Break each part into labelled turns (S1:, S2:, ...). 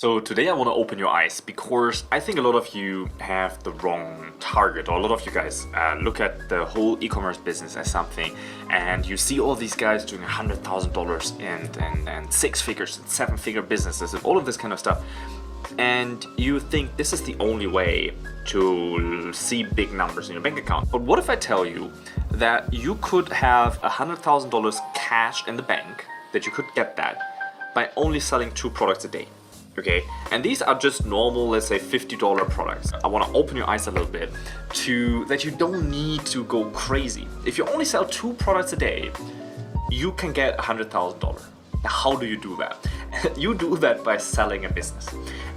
S1: So today I want to open your eyes because I think a lot of you have the wrong target, or a lot of you guys look at the whole e-commerce business as something, and you see all these guys doing $100,000 and six figures and seven-figure businesses and all of this kind of stuff, and you think this is the only way to see big numbers in your bank account. But what if I tell you that you could have $100,000 cash in the bank, that you could get that by only selling 2 products a day? Okay, and these are just normal, let's say $50 products. I want to open your eyes a little bit to that you don't need to go crazy. If you only sell 2 products a day, you can get $100,000. Now, how do you do that? You do that by selling a business.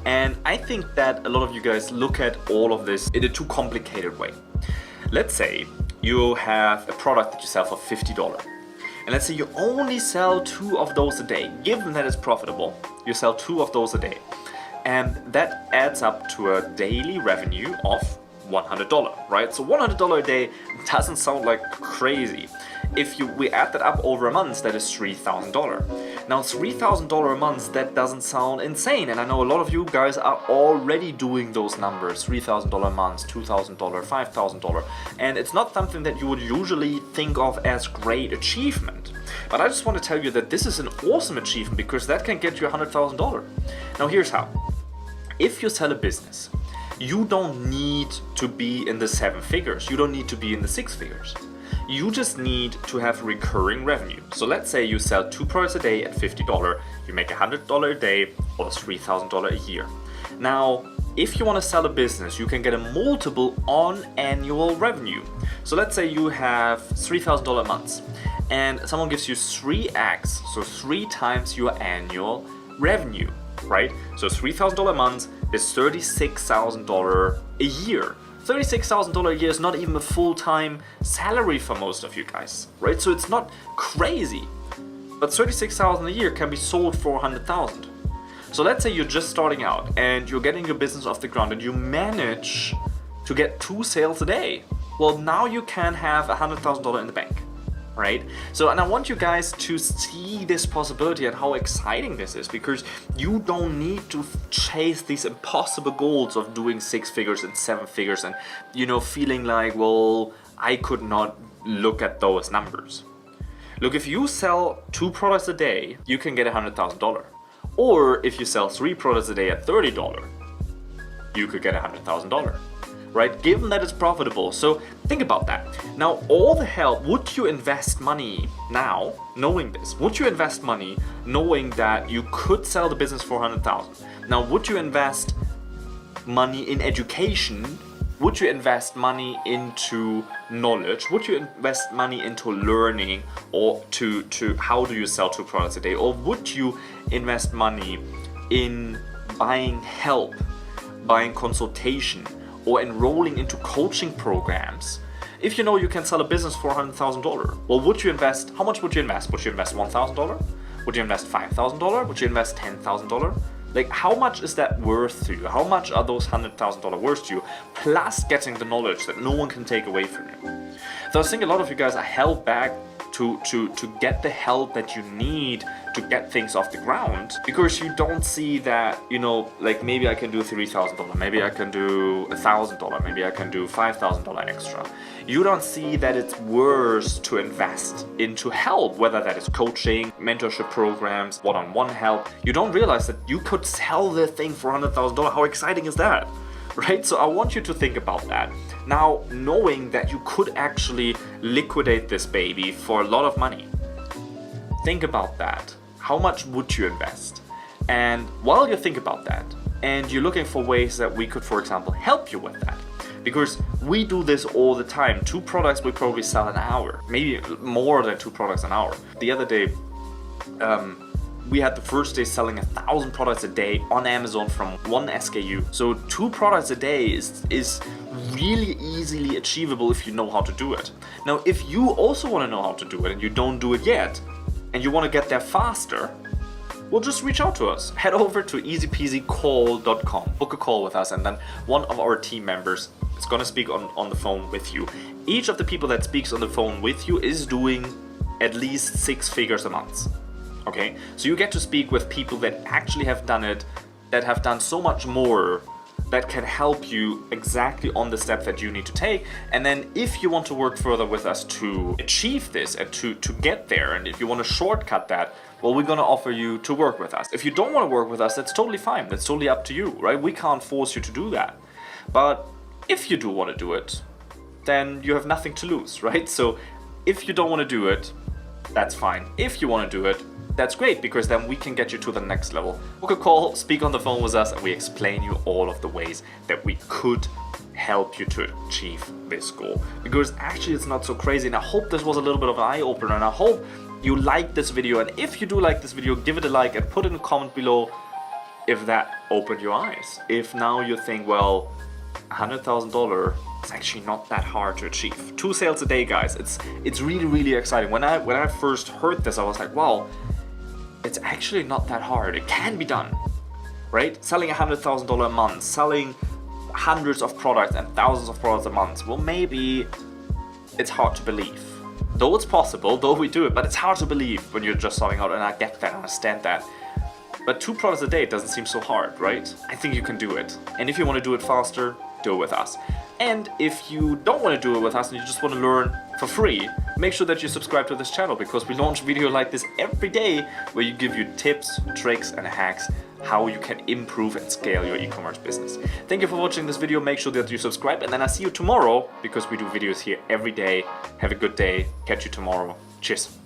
S1: And I think that a lot of you guys look at all of this in a too complicated way. Let's say you have a product that you sell for $50. And let's say you only sell 2 of those a day. Given that it's profitable, you sell 2 of those a day. And that adds up to a daily revenue of $100, right? So $100 a day doesn't sound like crazy. If we add that up over a month, that is $3,000. Now $3,000 a month, that doesn't sound insane. And I know a lot of you guys are already doing those numbers, $3,000 a month, $2,000, $5,000. And it's not something that you would usually think of as great achievement. But I just want to tell you that this is an awesome achievement because that can get you $100,000. Now here's how. If you sell a business, you don't need to be in the 7 figures. You don't need to be in the 6 figures. You just need to have recurring revenue. So let's say you sell 2 products a day at $50, you make $100 a day or $3,000 a year. Now, if you want to sell a business, you can get a multiple on annual revenue. So let's say you have $3,000 a month and someone gives you 3x, so 3 times your annual revenue, right? So $3,000 a month is $36,000 a year. $36,000 a year is not even a full-time salary for most of you guys, right? So it's not crazy, but $36,000 a year can be sold for $100,000. So let's say you're just starting out and you're getting your business off the ground and you manage to get 2 sales a day. Well, now you can have $100,000 in the bank, right? So, and I want you guys to see this possibility and how exciting this is, because you don't need to chase these impossible goals of doing 6 figures and 7 figures and, feeling like, well, I could not look at those numbers. Look, if you sell 2 products a day, you can get $100,000. Or if you sell 3 products a day at $30, you could get $100,000. Right? Given that it's profitable. So think about that. Now, all the help, would you invest money now, knowing this? Would you invest money knowing that you could sell the business for $100,000? Now, would you invest money in education? Would you invest money into knowledge? Would you invest money into learning, or to how do you sell 2 products a day? Or would you invest money in buying help, buying consultation, or enrolling into coaching programs? If you know you can sell a business for $100,000, well, would you invest? How much would you invest? Would you invest $1,000? Would you invest $5,000? Would you invest $10,000? Like, how much is that worth to you? How much are those $100,000 worth to you? Plus getting the knowledge that no one can take away from you. So I think a lot of you guys are held back to get the help that you need to get things off the ground, because you don't see that, like, maybe I can do $3,000, maybe I can do $1,000, maybe I can do $5,000 extra. You don't see that it's worth to invest into help, whether that is coaching, mentorship programs, one-on-one help. You don't realize that you could sell the thing for $100,000. How exciting is that? Right? So I want you to think about that. Now, knowing that you could actually liquidate this baby for a lot of money. Think about that. How much would you invest? And while you think about that, and you're looking for ways that we could, for example, help you with that, because we do this all the time. 2 products we probably sell an hour, maybe more than 2 products an hour. The other day, we had the first day selling 1,000 products a day on Amazon from 1 SKU. So 2 products a day is really easily achievable if you know how to do it. Now, if you also want to know how to do it and you don't do it yet, and you want to get there faster, well, just reach out to us. Head over to easypeasycall.com, book a call with us, and then one of our team members is going to speak on the phone with you. Each of the people that speaks on the phone with you is doing at least 6 figures a month. Okay, so you get to speak with people that actually have done it that have done so much more that can help you exactly on the step that you need to take. And then if you want to work further with us to achieve this and to get there, and if you want to shortcut that, well, we're going to offer you to work with us. If you don't want to work with us, that's totally fine. That's totally up to you, right? We can't force you to do that. But if you do want to do it, then you have nothing to lose, right? So if you don't want to do it, that's fine. If you want to do it, that's great, because then we can get you to the next level. Book a call, speak on the phone with us, and we explain you all of the ways that we could help you to achieve this goal. Because actually it's not so crazy, and I hope this was a little bit of an eye-opener, and I hope you like this video. And if you do like this video, give it a like and put in a comment below if that opened your eyes. If now you think, well, $100,000 is actually not that hard to achieve. 2 sales a day, guys. It's really, really exciting. When I first heard this, I was like, wow, it's actually not that hard. It can be done, right? Selling $100,000 a month, selling hundreds of products and thousands of products a month. Well, maybe it's hard to believe. Though it's possible, though we do it, but it's hard to believe when you're just starting out, and I get that, I understand that. But 2 products a day doesn't seem so hard, right? I think you can do it. And if you want to do it faster, do it with us. And if you don't want to do it with us and you just want to learn for free, make sure that you subscribe to this channel, because we launch videos like this every day where you give you tips, tricks and hacks how you can improve and scale your e-commerce business. Thank you for watching this video. Make sure that you subscribe, and then I see you tomorrow, because we do videos here every day. Have a good day. Catch you tomorrow. Cheers.